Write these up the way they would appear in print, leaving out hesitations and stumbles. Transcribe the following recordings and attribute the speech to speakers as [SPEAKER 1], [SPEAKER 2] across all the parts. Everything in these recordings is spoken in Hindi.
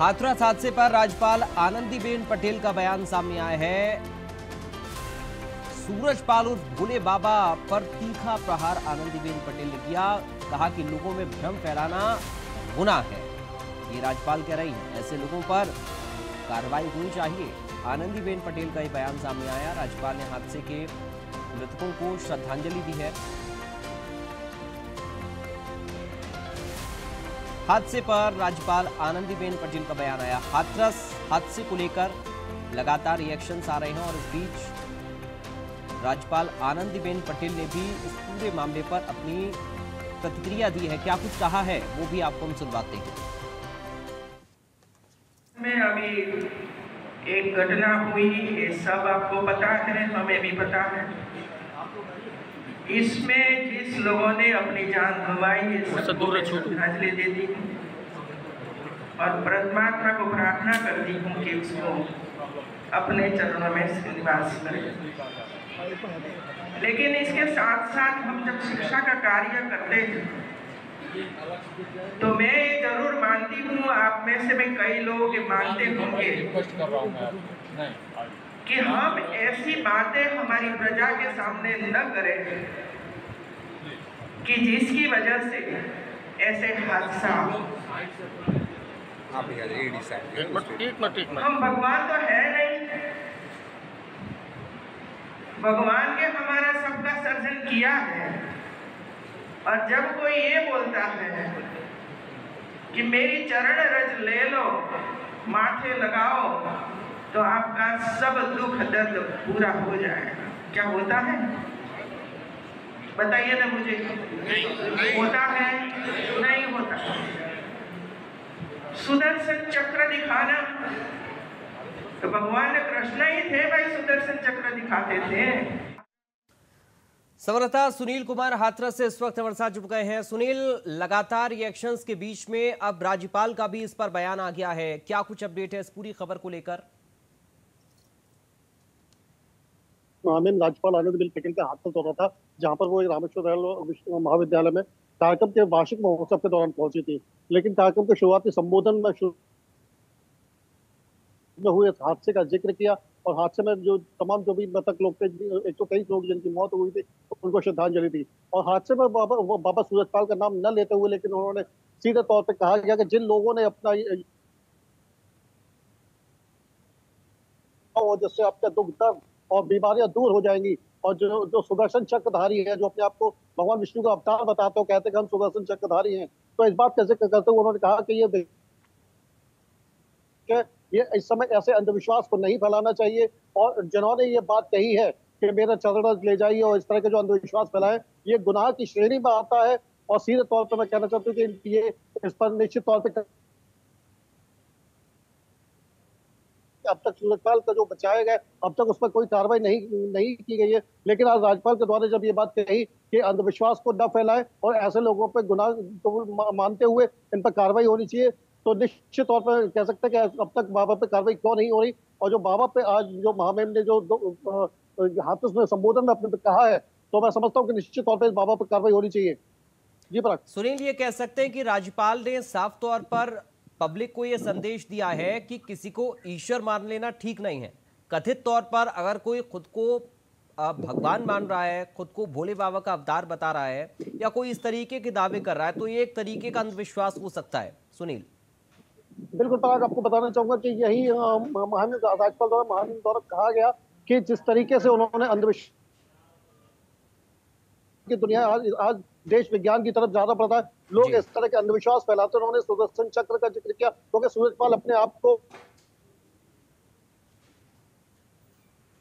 [SPEAKER 1] हाथरस हादसे पर राज्यपाल आनंदीबेन पटेल का बयान सामने आया है। सूरजपाल उर्फ भोले बाबा पर तीखा प्रहार आनंदीबेन पटेल ने किया। कहा कि लोगों में भ्रम फैलाना गुनाह है, ये राज्यपाल कह रही हैं। ऐसे लोगों पर कार्रवाई होनी चाहिए। आनंदीबेन पटेल का ये बयान सामने आया। राज्यपाल ने हादसे के मृतकों को श्रद्धांजलि दी है। हादसे पर राज्यपाल आनंदीबेन पटेल का बयान आया। हाथरस हादसे को लेकर लगातार रिएक्शंस आ रहे हैं और इस बीच राज्यपाल आनंदीबेन पटेल ने भी इस पूरे मामले पर अपनी प्रतिक्रिया दी है। क्या कुछ कहा है वो भी आपको हम सुनवाते हैं।
[SPEAKER 2] में अभी एक घटना हुई, ये सब आपको पता है, हमें भी पता है। इसमें जिस लोगों ने अपनी जान गंवाई है सबको श्रद्धांजलि दे दी और परमात्मा को प्रार्थना करती हूँ कि उसको अपने चरणों में निवास करे। लेकिन इसके साथ साथ हम जब शिक्षा का कार्य करते हैं तो मैं ये जरूर मानती हूँ, आप में से भी कई लोग मानते होंगे कि हम ऐसी बातें हमारी प्रजा के सामने न करें कि जिसकी वजह से ऐसे हादसा। हम भगवान तो है नहीं, भगवान ने हमारा सबका सर्जन किया है। और जब कोई ये बोलता है कि मेरी चरण रज ले लो, माथे लगाओ, तो आपका सब दुख दर्द पूरा हो जाएगा। क्या होता है बताइए ना मुझे। होता है? नहीं होता। सुदर्शन चक्र दिखाना तो भगवान कृष्ण ही थे भाई, सुदर्शन चक्र दिखाते थे।
[SPEAKER 1] संवाददाता सुनील कुमार हाथरस से इस वक्त हमारे साथ जुड़ गए हैं। सुनील, लगातार रिएक्शंस के बीच में अब राज्यपाल का भी इस पर बयान आ गया है। क्या कुछ अपडेट है इस पूरी खबर को लेकर?
[SPEAKER 3] राज्यपाल आनंदीबेन पटेल का हादसा हो रहा था, जहां पर वो रामेश्वर महाविद्यालय में कार्यक्रम के वार्षिक महोत्सव के दौरान पहुंची थी। लेकिन कार्यक्रम के शुरुआती संबोधन में हुए हादसे का जिक्र किया और हादसे में जो भी मृतक लोग थे, 123 लोग जिनकी मौत हुई थी, उनको श्रद्धांजलि दी। और हादसे में बाबा सूरजपाल का नाम न लेते हुए, लेकिन उन्होंने सीधे तौर पर कहा गया कि जिन लोगों ने अपना जिससे आपका दुख दर्द और बीमारियां दूर हो जाएंगी, और जो सुदर्शन चक्रधारी है, जो अपने आप को भगवान विष्णु का अवतार बताते हो, कहते हैं कि हम सुदर्शन चक्रधारी हैं, तो इस बात का जिक्र करते हुए उन्होंने कहा कि ये इस समय ऐसे अंधविश्वास को नहीं फैलाना चाहिए। और जिन्होंने ये बात कही है कि मेरा चरण ले जाइए और इस तरह के जो अंधविश्वास फैलाए, ये गुनाह की श्रेणी में आता है। और सीधे तौर पर मैं कहना चाहती हूँ कि ये इस पर निश्चित तौर पर अब तक सूरजपाल का जो बचाया गया, अब तक उस पर कोई कार्रवाई नहीं की गई है। लेकिन आज राज्यपाल के द्वारा जब ये बात कही कि अंधविश्वास को न फैलाएं और ऐसे लोगों पर गुनाह को मानते हुए इन पर कार्रवाई होनी चाहिए, तो निश्चित तौर पर कह सकते हैं कि अब तक बाबा पे कार्रवाई क्यों नहीं हो रही। और जो बाबा पे आज जो महामहिम ने जो हाथरस में संबोधन में अपने कहा है, तो मैं समझता हूँ कि निश्चित तौर पर इस बाबा पर कार्रवाई होनी चाहिए। जी पराग।
[SPEAKER 1] सुनील, ये कह सकते हैं कि राज्यपाल ने साफ तौर पर पब्लिक को यह संदेश दिया है कि किसी को ईश्वर मान लेना ठीक नहीं है। कथित तौर पर अगर कोई खुद को भगवान मान रहा है, खुद को भोले बाबा का अवतार बता रहा है, या कोई इस तरीके के दावे कर रहा है, तो ये एक तरीके का अंधविश्वास हो सकता है। सुनील,
[SPEAKER 3] बिल्कुल पराग, आपको बताना चाहूंगा कि यही राज्यपाल द्वारा कहा गया कि जिस तरीके से उन्होंने अंधविश्वास की दुनिया आज देश विज्ञान की तरफ ज्यादा बढ़ता है, लोग इस तरह के अंधविश्वास फैलाते हैं। उन्होंने सुदर्शन चक्र का जिक्र किया क्योंकि सूरजपाल अपने आप को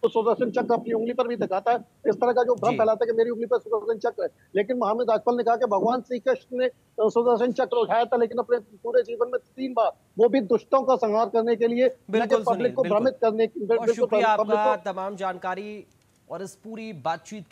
[SPEAKER 3] सुदर्शन चक्र अपनी उंगली पर भी दिखाता है। इस तरह का जो भ्रम फैलाता है कि मेरी उंगली पर सुदर्शन चक्र है। लेकिन महामहिम राज्यपाल ने कहा कि भगवान श्री कृष्ण ने सुदर्शन चक्र उठाया था, लेकिन अपने पूरे जीवन में 3 बार, वो भी दुष्टों का संहार करने के लिए, पब्लिक को भ्रमित करने के लिए।
[SPEAKER 1] शुक्रिया आपका तमाम जानकारी और इस पूरी बातचीत